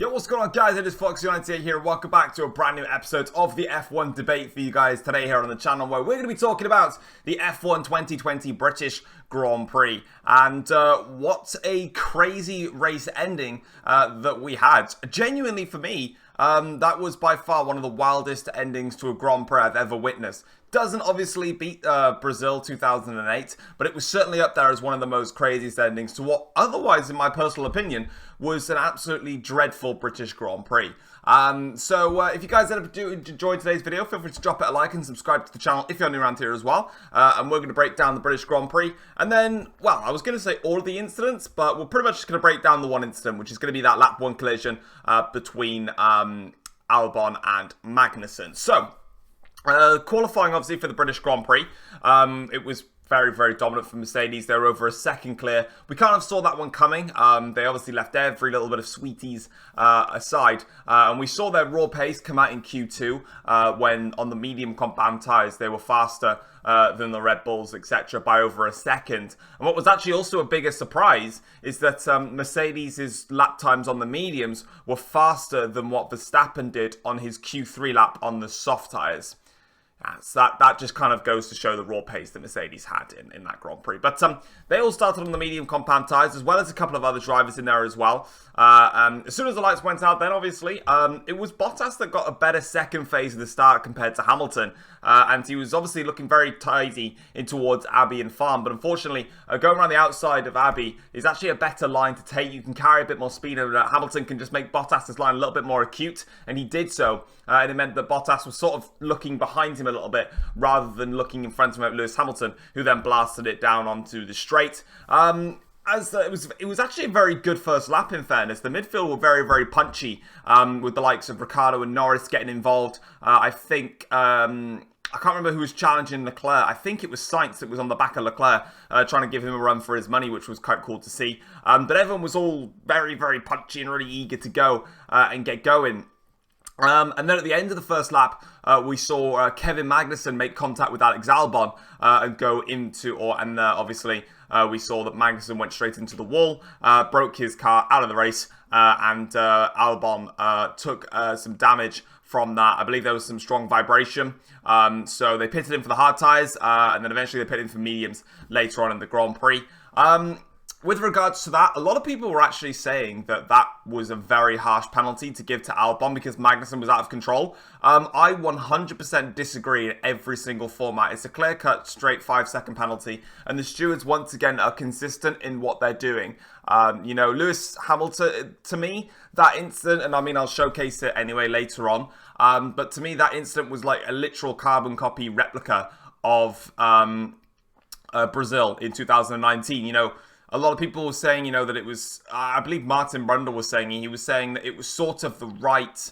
Yo, what's going on, guys? It is Fox98 here. Welcome back to a brand new episode of the F1 debate for you guys today here on the channel, where we're going to be talking about the F1 2020 British Grand Prix. And what a crazy race ending that we had. Genuinely, for me, that was by far one of the wildest endings to a Grand Prix I've ever witnessed. Doesn't obviously beat Brazil 2008, but it was certainly up there as one of the most craziest endings to what otherwise, in my personal opinion, was an absolutely dreadful British Grand Prix. So if you guys enjoyed today's video, feel free to drop it a like and subscribe to the channel if you're new around here as well. And we're going to break down the British Grand Prix. And then, well, I was going to say all of the incidents, but we're pretty much just going to break down the one incident, which is going to be that lap 1 collision between Albon and Magnussen. So, qualifying obviously for the British Grand Prix, it was very, very dominant for Mercedes. They were over a second clear. We kind of saw that one coming. They obviously left every little bit of sweeties aside. And we saw their raw pace come out in Q2 when on the medium compound tyres they were faster than the Red Bulls, etc. by over a second. And what was actually also a bigger surprise is that Mercedes' lap times on the mediums were faster than what Verstappen did on his Q3 lap on the soft tyres. So that just kind of goes to show the raw pace that Mercedes had in that Grand Prix. But they all started on the medium compound tyres, as well as a couple of other drivers in there as well. As soon as the lights went out, then obviously, it was Bottas that got a better second phase of the start compared to Hamilton. And he was obviously looking very tidy in towards Abbey and Farm. But unfortunately, going around the outside of Abbey is actually a better line to take. You can carry a bit more speed, and Hamilton can just make Bottas' line a little bit more acute. And he did so. And it meant that Bottas was sort of looking behind him a little bit rather than looking in front of him at Lewis Hamilton, who then blasted it down onto the straight. It was actually a very good first lap, in fairness. The midfield were very, very punchy, with the likes of Ricciardo and Norris getting involved. I think, I can't remember who was challenging Leclerc. I think it was Sainz that was on the back of Leclerc, trying to give him a run for his money, which was quite cool to see. But everyone was all very, very punchy and really eager to go and get going. And then at the end of the first lap, we saw Kevin Magnussen make contact with Alex Albon and go into, obviously we saw that Magnussen went straight into the wall, broke his car out of the race, and Albon took some damage from that. I believe there was some strong vibration. So they pitted him for the hard tyres, and then eventually they pitted him for mediums later on in the Grand Prix. With regards to that, a lot of people were actually saying that that was a very harsh penalty to give to Albon because Magnussen was out of control. I 100% disagree in every single format. It's a clear-cut, straight 5-second penalty, and the stewards once again are consistent in what they're doing. You know, Lewis Hamilton, to me, that incident, and I mean, I'll showcase it anyway later on, but to me, that incident was like a literal carbon copy replica of Brazil in 2019. You know, a lot of people were saying, you know, that it was, I believe Martin Brundle was saying, he was saying that it was sort of the right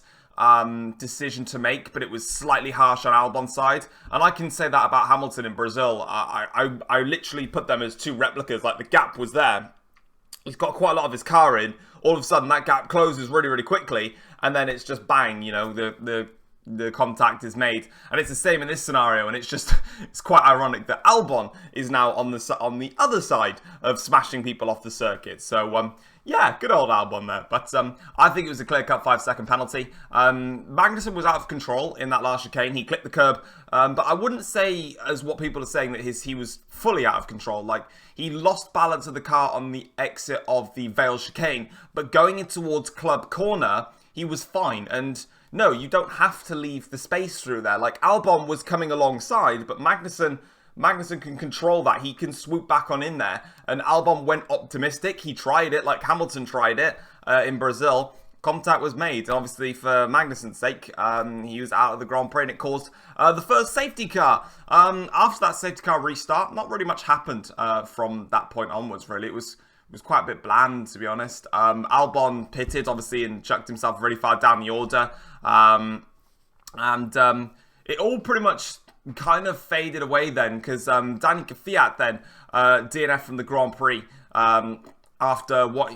decision to make, but it was slightly harsh on Albon's side. And I can say that about Hamilton in Brazil. I literally put them as two replicas, like the gap was there. He's got quite a lot of his car in. All of a sudden, that gap closes really, really quickly. And then it's just bang, you know, the contact is made, and it's the same in this scenario, and it's quite ironic that Albon is now on the other side of smashing people off the circuit. So yeah, good old Albon there. But I think it was a clear-cut 5-second penalty. Magnussen was out of control in that last chicane. He clipped the curb, but I wouldn't say, as what people are saying, that he was fully out of control. Like, he lost balance of the car on the exit of the Vale chicane, but going in towards Club Corner, he was fine. And no, you don't have to leave the space through there. Like, Albon was coming alongside, but Magnussen can control that. He can swoop back on in there. And Albon went optimistic. He tried it like Hamilton tried it in Brazil. Contact was made. And obviously, for Magnussen's sake, he was out of the Grand Prix, and it caused the first safety car. After that safety car restart, not really much happened from that point onwards, really. It was quite a bit bland, to be honest. Albon pitted, obviously, and chucked himself really far down the order. It all pretty much kind of faded away then, because Danny Kvyat then DNF from the Grand Prix after what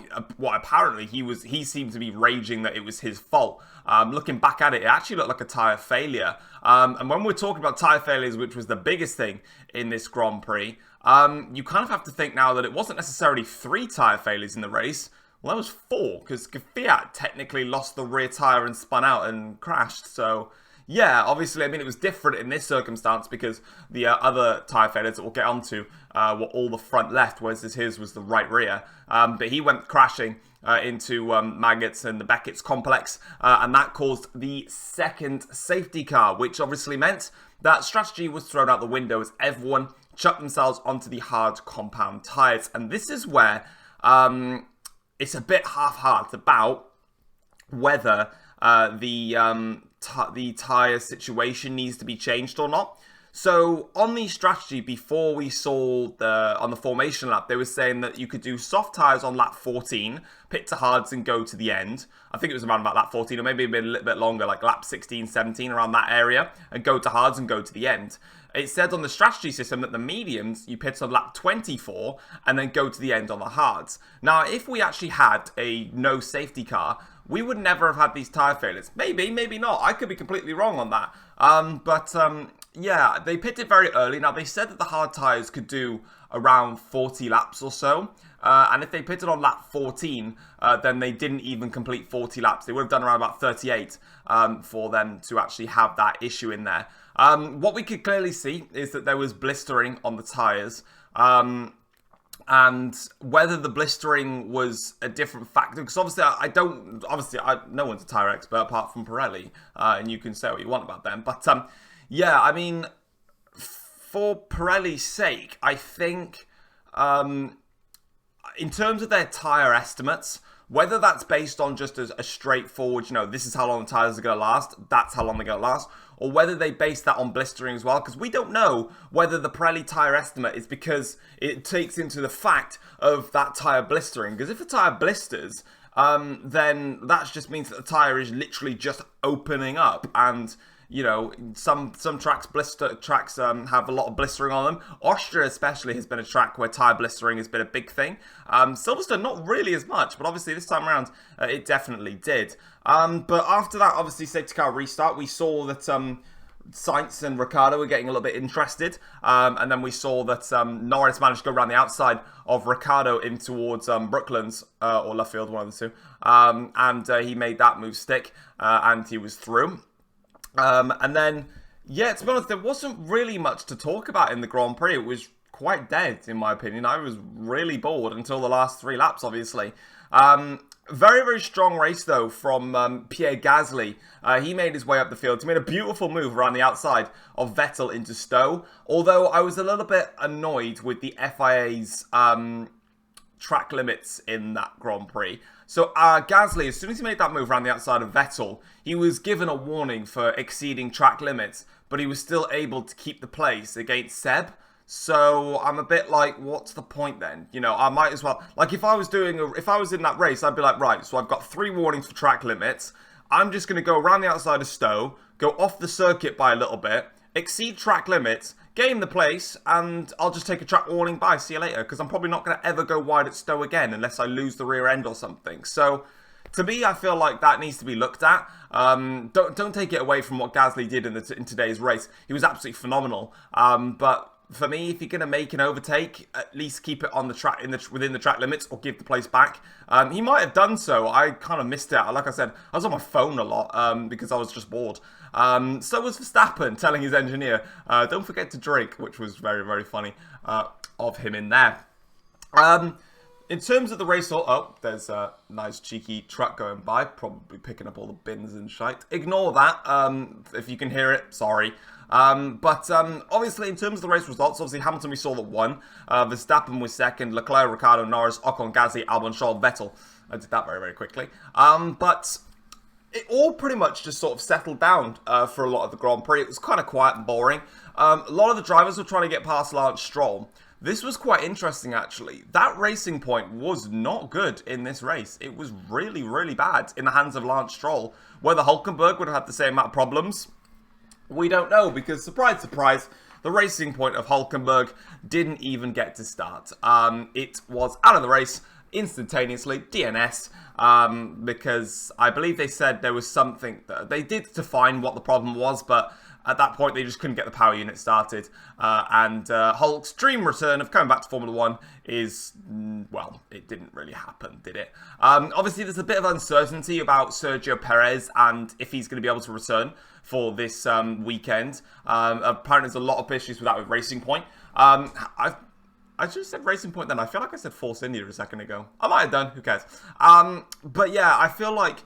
apparently he seemed to be raging that it was his fault. Looking back at it, it actually looked like a tyre failure. And when we're talking about tyre failures, which was the biggest thing in this Grand Prix, you kind of have to think now that it wasn't necessarily 3 tyre failures in the race. Well, that was 4, because Fiat technically lost the rear tyre and spun out and crashed, so... Yeah, obviously, I mean, it was different in this circumstance because the other tyre failures that we'll get onto were all the front left, whereas his was the right rear. But he went crashing into Maggots and the Beckett's complex, and that caused the second safety car, which obviously meant that strategy was thrown out the window as everyone chucked themselves onto the hard compound tyres. And this is where it's a bit half-hearted about whether the tyre situation needs to be changed or not. So on the strategy before we saw on the formation lap, they were saying that you could do soft tyres on lap 14, pit to hards and go to the end. I think it was around about lap 14 or maybe a little bit longer, like lap 16, 17, around that area, and go to hards and go to the end. It said on the strategy system that the mediums, you pit on lap 24 and then go to the end on the hards. Now, if we actually had a no safety car, we would never have had these tyre failures. Maybe, maybe not. I could be completely wrong on that. Yeah, they pitted very early. Now, they said that the hard tyres could do around 40 laps or so. And if they pitted on lap 14, then they didn't even complete 40 laps. They would have done around about 38 for them to actually have that issue in there. What we could clearly see is that there was blistering on the tyres. And whether the blistering was a different factor, because obviously no one's a tyre expert apart from Pirelli, and you can say what you want about them. But yeah, I mean, for Pirelli's sake, I think in terms of their tyre estimates, whether that's based on just a straightforward, this is how long the tyres are going to last, that's how long they're going to last, or whether they base that on blistering as well, because we don't know whether the Pirelli tyre estimate is because it takes into the fact of that tyre blistering. Because if the tyre blisters, then that just means that the tyre is literally just opening up, and some tracks have a lot of blistering on them. Austria especially has been a track where tyre blistering has been a big thing. Silverstone not really as much, but obviously this time around it definitely did. But after that, obviously safety car restart, we saw that Sainz and Ricciardo were getting a little bit interested, and then we saw that Norris managed to go around the outside of Ricciardo in towards Brooklands or Luffield, one of the two, and he made that move stick, and he was through. And then, yeah, to be honest, there wasn't really much to talk about in the Grand Prix. It was quite dead, in my opinion. I was really bored until the last 3 laps, obviously. Very, very strong race, though, from Pierre Gasly. He made his way up the field. He made a beautiful move around the outside of Vettel into Stowe. Although I was a little bit annoyed with the FIA's track limits in that Grand Prix. So Gasly, as soon as he made that move around the outside of Vettel, he was given a warning for exceeding track limits, but he was still able to keep the place against Seb. So I'm a bit like, what's the point then? I might as well, like if I was in that race, I'd be like, right, so I've got 3 warnings for track limits. I'm just going to go around the outside of Stowe, go off the circuit by a little bit, exceed track limits, gain the place, and I'll just take a track warning. Bye, see you later, because I'm probably not going to ever go wide at Stowe again unless I lose the rear end or something. So, to me, I feel like that needs to be looked at. Don't take it away from what Gasly did in today's race. He was absolutely phenomenal. But for me, if you're going to make an overtake, at least keep it on the track within the track limits, or give the place back. He might have done so. I kind of missed it. Like I said, I was on my phone a lot because I was just bored. So was Verstappen telling his engineer, don't forget to drink, which was very, very funny of him in there. In terms of the race, there's a nice cheeky truck going by, probably picking up all the bins and shite. Ignore that. If you can hear it, sorry. But obviously, in terms of the race results, obviously Hamilton we saw that won. Verstappen was second. Leclerc, Ricciardo, Norris, Ocon, Gasly, Albon, Charles, Vettel. I did that very, very quickly. But it all pretty much just sort of settled down for a lot of the Grand Prix. It was kind of quiet and boring. A lot of the drivers were trying to get past Lance Stroll. This was quite interesting, actually. That racing point was not good in this race. It was really, really bad in the hands of Lance Stroll. Whether Hülkenberg would have had the same amount of problems, we don't know, because, surprise, surprise, the racing point of Hülkenberg didn't even get to start. It was out of the race instantaneously, DNS, because I believe they said there was something, they did define what the problem was, but at that point, they just couldn't get the power unit started. And Hulk's dream return of coming back to Formula 1 is, well, it didn't really happen, did it? Obviously, there's a bit of uncertainty about Sergio Perez and if he's going to be able to return for this weekend. Apparently, there's a lot of issues with that with Racing Point. I just said Racing Point then. I feel like I said Force India a second ago. I might have done. Who cares? But yeah, I feel like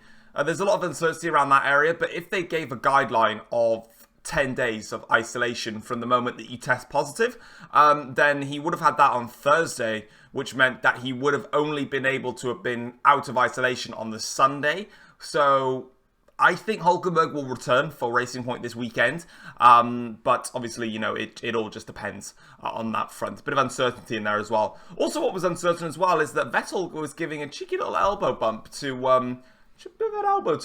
there's a lot of uncertainty around that area. But if they gave a guideline of 10 days of isolation from the moment that you test positive, then he would have had that on Thursday, which meant that he would have only been able to have been out of isolation on the Sunday. So I think Hulkenberg will return for Racing Point this weekend, but obviously, you know, it all just depends on that front. A bit of uncertainty in there as well. Also, what was uncertain as well is that Vettel was giving a cheeky little elbow bump to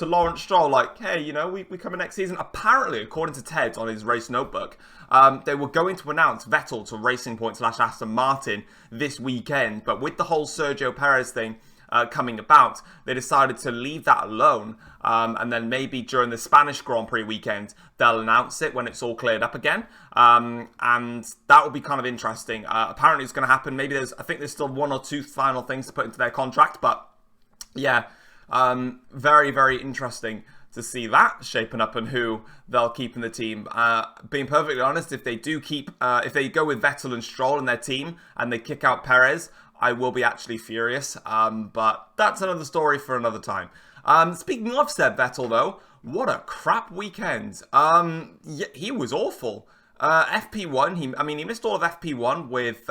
Lawrence Stroll, like, hey, you know, we coming next season. Apparently, according to Ted on his race notebook, they were going to announce Vettel to Racing Point / Aston Martin this weekend, but with the whole Sergio Perez thing coming about, they decided to leave that alone, and then maybe during the Spanish Grand Prix weekend, they'll announce it when it's all cleared up again, and that will be kind of interesting. Apparently, it's going to happen. Maybe I think there's still 1 or 2 final things to put into their contract, but yeah, very, very interesting to see that shaping up and who they'll keep in the team. Being perfectly honest, if they do keep, if they go with Vettel and Stroll in their team and they kick out Perez, I will be actually furious, but that's another story for another time. Speaking of said Vettel, though, what a crap weekend. Yeah, he was awful. FP1, he missed all of FP1 with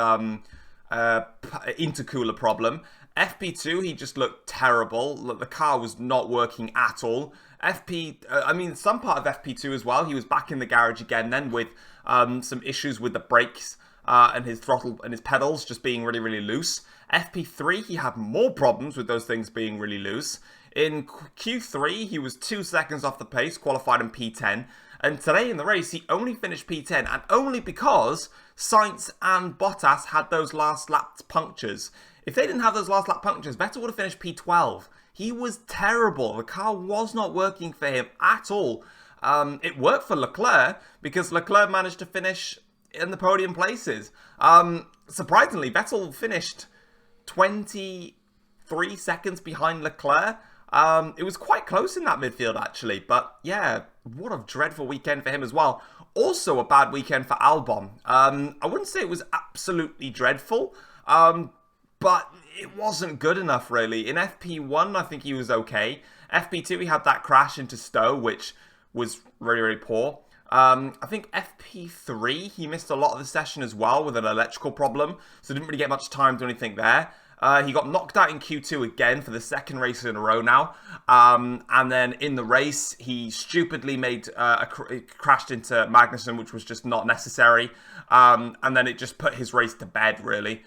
intercooler problem. FP2, he just looked terrible. The car was not working at all. Some part of FP2 as well. He was back in the garage again then with some issues with the brakes. And his throttle and his pedals just being really, really loose. FP3, he had more problems with those things being really loose. In Q3, he was 2 seconds off the pace, qualified in P10. And today in the race, he only finished P10, and only because Sainz and Bottas had those last lap punctures. If they didn't have those last lap punctures, Vettel would have finished P12. He was terrible. The car was not working for him at all. It worked for Leclerc, because Leclerc managed to finish in the podium places. Surprisingly, Vettel finished 23 seconds behind Leclerc. It was quite close in that midfield, actually. But yeah, what a dreadful weekend for him as well. Also a bad weekend for Albon. I wouldn't say it was absolutely dreadful, but it wasn't good enough, really. In FP1, I think he was okay. FP2, he had that crash into Stowe, which was really, really poor. I think FP3, he missed a lot of the session as well with an electrical problem, so didn't really get much time to do anything there. He got knocked out in Q2 again for the second race in a row now. And then in the race, he stupidly crashed into Magnussen, which was just not necessary. And then it just put his race to bed, really.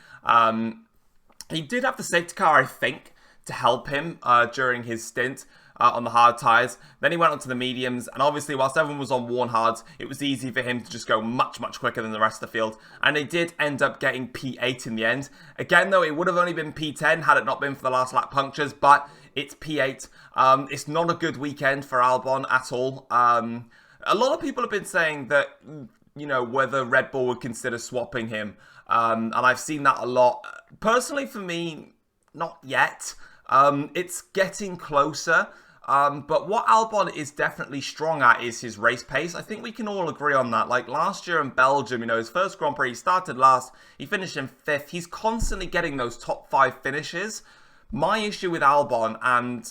He did have the safety car, I think, to help him during his stint on the hard tyres. Then he went on to the mediums, and obviously whilst everyone was on worn hards, it was easy for him to just go much, much quicker than the rest of the field. And they did end up getting P8 in the end. Again, though, it would have only been P10 had it not been for the last lap punctures, but it's P8. It's not a good weekend for Albon at all. A lot of people have been saying that, you know, whether Red Bull would consider swapping him. And I've seen that a lot. Personally, for me, not yet. It's getting closer. But what Albon is definitely strong at is his race pace. I think we can all agree on that. Like last year in Belgium, you know, his first Grand Prix, he started last, he finished in 5th. He's constantly getting those top 5 finishes. My issue with Albon, and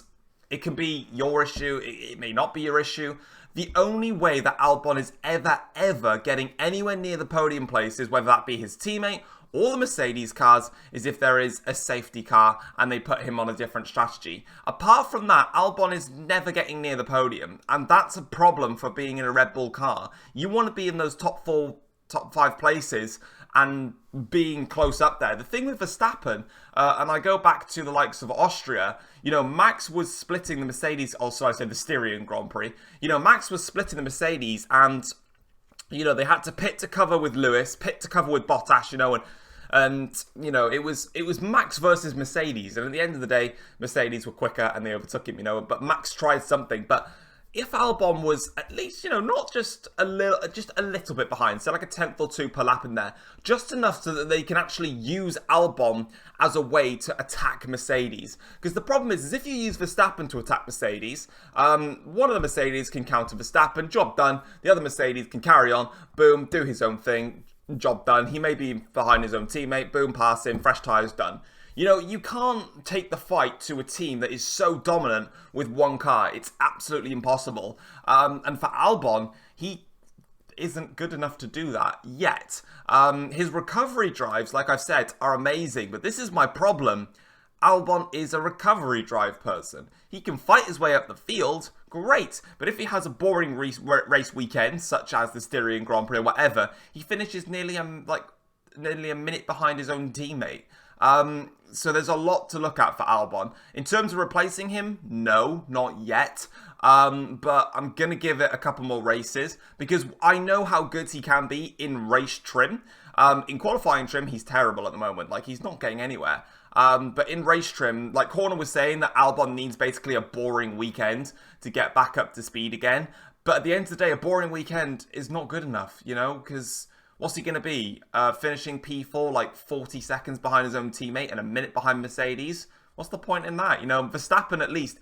it can be your issue, it may not be your issue, the only way that Albon is ever getting anywhere near the podium places, whether that be his teammate or the Mercedes cars, is if there is a safety car and they put him on a different strategy. Apart from that, Albon is never getting near the podium, and that's a problem for being in a Red Bull car. You want to be in those top 5 places and being close up there. The thing with Verstappen, and I go back to the likes of Austria, you know, Max was splitting the Mercedes, also I said the Styrian Grand Prix, you know, Max was splitting the Mercedes, and, you know, they had to pit to cover with Lewis, pit to cover with Bottas, you know, and you know, it was Max versus Mercedes, and at the end of the day, Mercedes were quicker and they overtook him, you know, but Max tried something. But if Albon was at least, not just a little bit behind, so like a tenth or two per lap in there, just enough so that they can actually use Albon as a way to attack Mercedes. Because the problem is if you use Verstappen to attack Mercedes, one of the Mercedes can counter Verstappen, job done. The other Mercedes can carry on, boom, do his own thing, job done. He may be behind his own teammate, boom, pass him, fresh tyres, done. You can't take the fight to a team that is so dominant with one car. It's absolutely impossible. And for Albon, he isn't good enough to do that yet. His recovery drives, like I've said, are amazing. But this is my problem. Albon is a recovery drive person. He can fight his way up the field, great. But if he has a boring race weekend, such as the Styrian Grand Prix or whatever, he finishes nearly a minute behind his own teammate. So there's a lot to look at for Albon. In terms of replacing him, no, not yet. But I'm going to give it a couple more races because I know how good he can be in race trim. In qualifying trim, he's terrible at the moment. Like, he's not getting anywhere. But in race trim, like Horner was saying, that Albon needs basically a boring weekend to get back up to speed again. But at the end of the day, a boring weekend is not good enough, because what's he going to be? Finishing P4 like 40 seconds behind his own teammate and a minute behind Mercedes? What's the point in that? Verstappen at least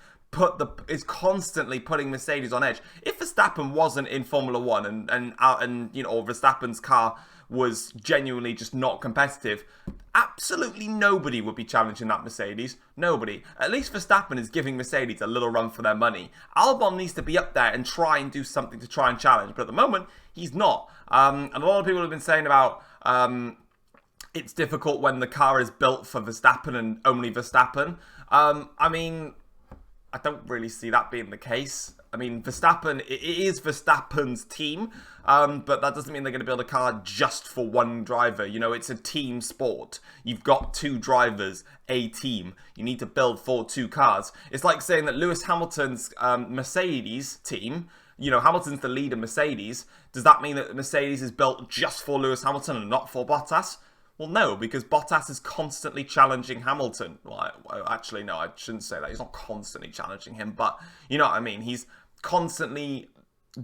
is constantly putting Mercedes on edge. If Verstappen wasn't in Formula 1 or Verstappen's car was genuinely just not competitive, absolutely nobody would be challenging that Mercedes. Nobody. At least Verstappen is giving Mercedes a little run for their money. Albon needs to be up there and try and do something to try and challenge. But at the moment, he's not. And a lot of people have been saying about it's difficult when the car is built for Verstappen and only Verstappen. I don't really see that being the case. Verstappen, it is Verstappen's team, but that doesn't mean they're going to build a car just for one driver. It's a team sport. You've got two drivers, a team. You need to build for two cars. It's like saying that Lewis Hamilton's Mercedes team, Hamilton's the leader Mercedes. Does that mean that Mercedes is built just for Lewis Hamilton and not for Bottas? Well, no, because Bottas is constantly challenging Hamilton. Well, actually, no, I shouldn't say that. He's not constantly challenging him, but you know what I mean. He's constantly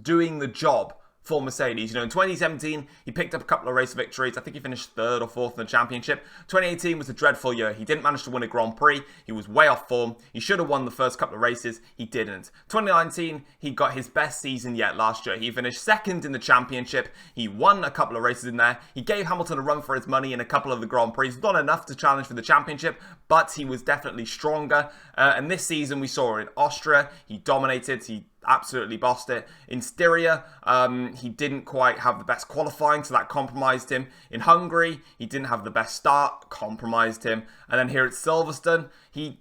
doing the job for Mercedes. In 2017, he picked up a couple of race victories. I think he finished third or fourth in the championship. 2018 was a dreadful year. He didn't manage to win a Grand Prix. He was way off form. He should have won the first couple of races. He didn't. 2019, he got his best season yet last year. He finished second in the championship. He won a couple of races in there. He gave Hamilton a run for his money in a couple of the Grand Prix. Not enough to challenge for the championship, but he was definitely stronger. And this season, we saw in Austria, he dominated. He absolutely bossed it. In Styria, he didn't quite have the best qualifying, so that compromised him. In Hungary, he didn't have the best start, compromised him. And then here at Silverstone, he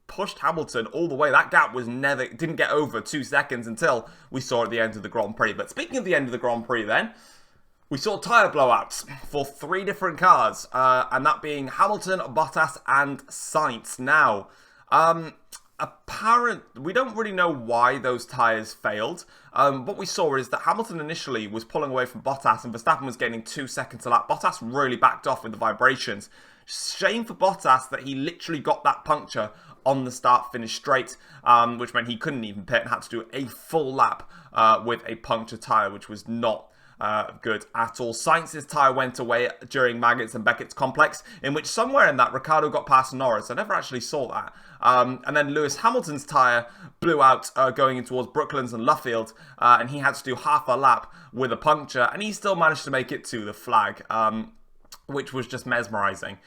pushed Hamilton all the way. That gap didn't get over 2 seconds until we saw at the end of the Grand Prix. But speaking of the end of the Grand Prix then, we saw tyre blowouts for 3 different cars, and that being Hamilton, Bottas, and Sainz. Now, we don't really know why those tyres failed. What we saw is that Hamilton initially was pulling away from Bottas and Verstappen was gaining 2 seconds a lap. Bottas really backed off with the vibrations. Shame for Bottas that he literally got that puncture on the start-finish straight, which meant he couldn't even pit and had to do a full lap with a punctured tyre, which was not good at all. Sainz's tyre went away during Magnussen and Beckett's complex, in which somewhere in that Ricciardo got past Norris. I never actually saw that. And then Lewis Hamilton's tyre blew out going in towards Brooklands and Luffield, and he had to do half a lap with a puncture, and he still managed to make it to the flag, which was just mesmerising.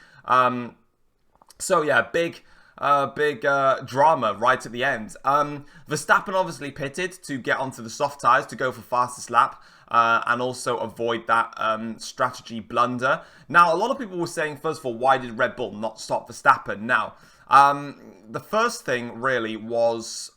So yeah, big drama right at the end. Verstappen obviously pitted to get onto the soft tyres to go for fastest lap, and also avoid that strategy blunder. Now, a lot of people were saying, first of all, why did Red Bull not stop Verstappen? Now, the first thing really was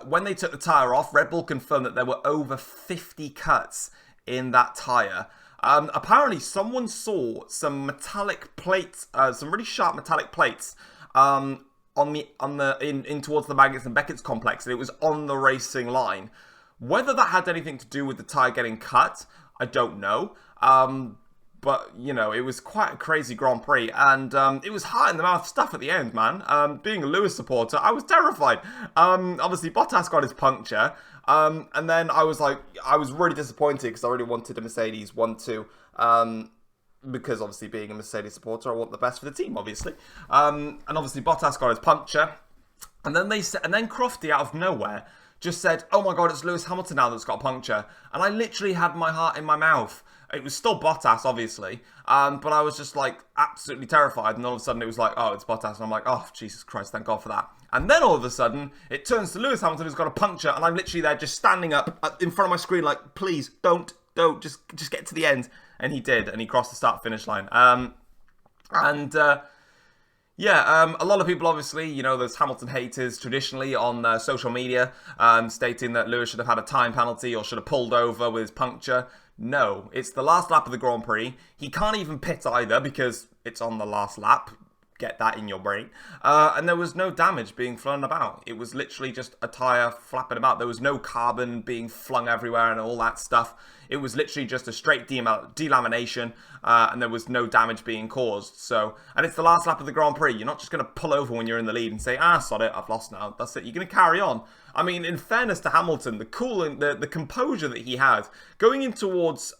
when they took the tyre off, Red Bull confirmed that there were over 50 cuts in that tyre. Apparently, someone saw some metallic plates, some really sharp metallic plates, in towards the Magnussen and Beckett's complex, and it was on the racing line. Whether that had anything to do with the tyre getting cut, I don't know. But, you know, it was quite a crazy Grand Prix, and it was heart-in-the-mouth stuff at the end, man. Being a Lewis supporter, I was terrified. Obviously, Bottas got his puncture, and then I was really disappointed because I really wanted a Mercedes 1-2, because obviously being a Mercedes supporter, I want the best for the team, obviously. And obviously, Bottas got his puncture, and then Crofty, out of nowhere, just said, "Oh my God, it's Lewis Hamilton now that's got a puncture," and I literally had my heart in my mouth. It was still Bottas, obviously, but I was just, like, absolutely terrified, and all of a sudden it was like, oh, it's Bottas, and I'm like, oh, Jesus Christ, thank God for that. And then all of a sudden, it turns to Lewis Hamilton, who's got a puncture, and I'm literally there just standing up in front of my screen like, please, don't, just get to the end. And he did, and he crossed the start-finish line. Yeah, a lot of people, obviously, you know, there's Hamilton haters traditionally on social media, stating that Lewis should have had a time penalty or should have pulled over with his puncture. No, it's the last lap of the Grand Prix. He can't even pit either because it's on the last lap. Get that in your brain. And there was no damage being flown about. It was literally just a tyre flapping about. There was no carbon being flung everywhere and all that stuff. It was literally just a straight delamination, and there was no damage being caused. So, and it's the last lap of the Grand Prix. You're not just going to pull over when you're in the lead and say, sod it, I've lost now. That's it. You're going to carry on. I mean, in fairness to Hamilton, the composure that he had, going in towards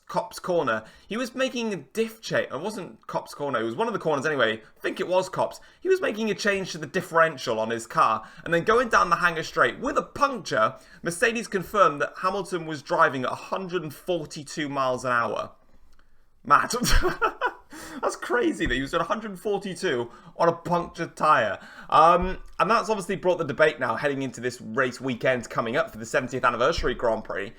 Copse Corner, he was making a diff change. It wasn't Copse Corner, it was one of the corners anyway. I think it was Copse. He was making a change to the differential on his car, and then going down the hanger straight with a puncture. Mercedes confirmed that Hamilton was driving at 142 miles an hour. Mad. That's crazy that he was at 142 on a punctured tyre. And that's obviously brought the debate now heading into this race weekend coming up for the 70th anniversary Grand Prix.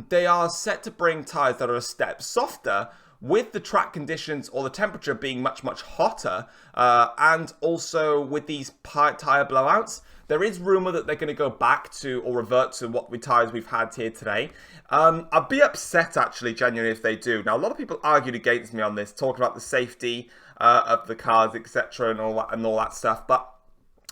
They are set to bring tyres that are a step softer, with the track conditions or the temperature being much, much hotter, and also with these tyre blowouts. There is rumour that they're going to go back to or revert to what tyres we've had here today. I'd be upset, actually, genuinely, if they do. Now, a lot of people argued against me on this, talking about the safety of the cars, etc., and all that stuff. But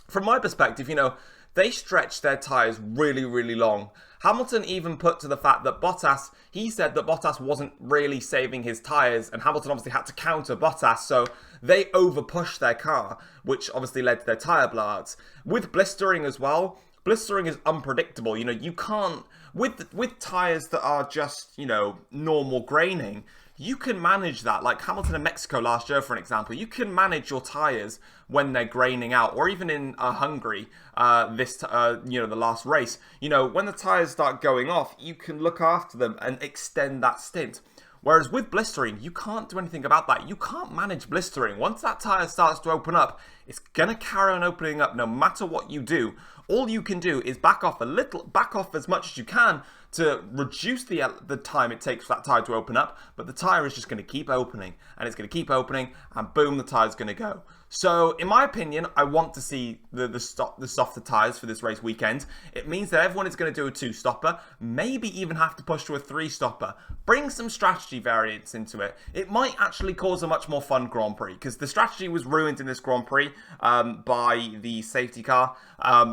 from my perspective, you know, they stretched their tyres really, really long. Hamilton even put to the fact that he said that Bottas wasn't really saving his tyres, and Hamilton obviously had to counter Bottas, so they over-pushed their car, which obviously led to their tyre blowouts. With blistering as well, blistering is unpredictable. You know, you can't, with tyres that are just, you know, normal graining, you can manage that. Like Hamilton in Mexico last year, for an example, you can manage your tyres when they're graining out, or even in Hungary, the last race. You know, when the tyres start going off, you can look after them and extend that stint. Whereas with blistering, you can't do anything about that. You can't manage blistering. Once that tyre starts to open up, it's going to carry on opening up no matter what you do. All you can do is back off as much as you can to reduce the time it takes for that tyre to open up, but the tyre is just going to keep opening, and it's going to keep opening, and boom, the tyre's going to go. So, in my opinion, I want to see the softer tyres for this race weekend. It means that everyone is going to do a 2-stopper, maybe even have to push to a 3-stopper. Bring some strategy variants into it. It might actually cause a much more fun Grand Prix, because the strategy was ruined in this Grand Prix by the safety car.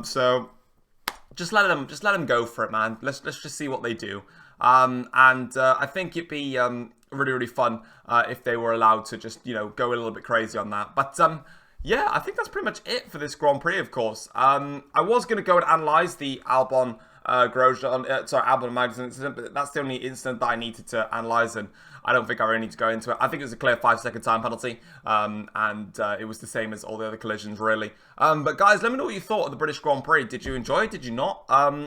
So just let them go for it, man. Let's just see what they do. I think it'd be really, really fun if they were allowed to just, you know, go a little bit crazy on that. But yeah, I think that's pretty much it for this Grand Prix, of course. I was going to go and analyse the Albon Albon and Magnussen incident, but that's the only incident that I needed to analyse, and I don't think I really need to go into it. I think it was a clear 5-second time penalty, and it was the same as all the other collisions, really. But guys, let me know what you thought of the British Grand Prix. Did you enjoy it? Did you not?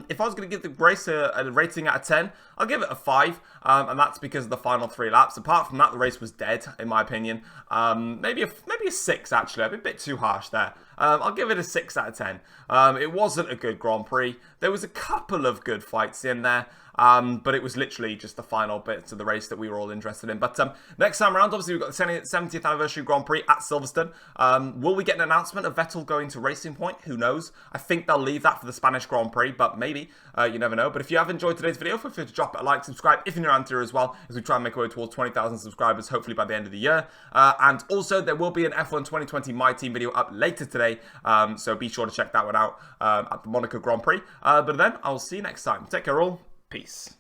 If I was going to give the race a rating out of 10, I'll give it a 5, and that's because of the final 3 laps. Apart from that, the race was dead, in my opinion. Maybe a 6, actually. I've been a bit too harsh there. I'll give it a 6 out of 10. It wasn't a good Grand Prix. There was a couple of good fights in there, but it was literally just the final bits of the race that we were all interested in. But next time around, obviously, we've got the 70th anniversary Grand Prix at Silverstone. Will we get an announcement of Vettel going to Racing Point? Who knows? I think they'll leave that for the Spanish Grand Prix, but maybe. You never know. But if you have enjoyed today's video, feel free to drop it a like, subscribe if you're new around here as well, as we try and make our way towards 20,000 subscribers, hopefully by the end of the year. And also, there will be an F1 2020 My Team video up later today, so be sure to check that one out at the Monaco Grand Prix. But then, I'll see you next time. Take care all. Peace.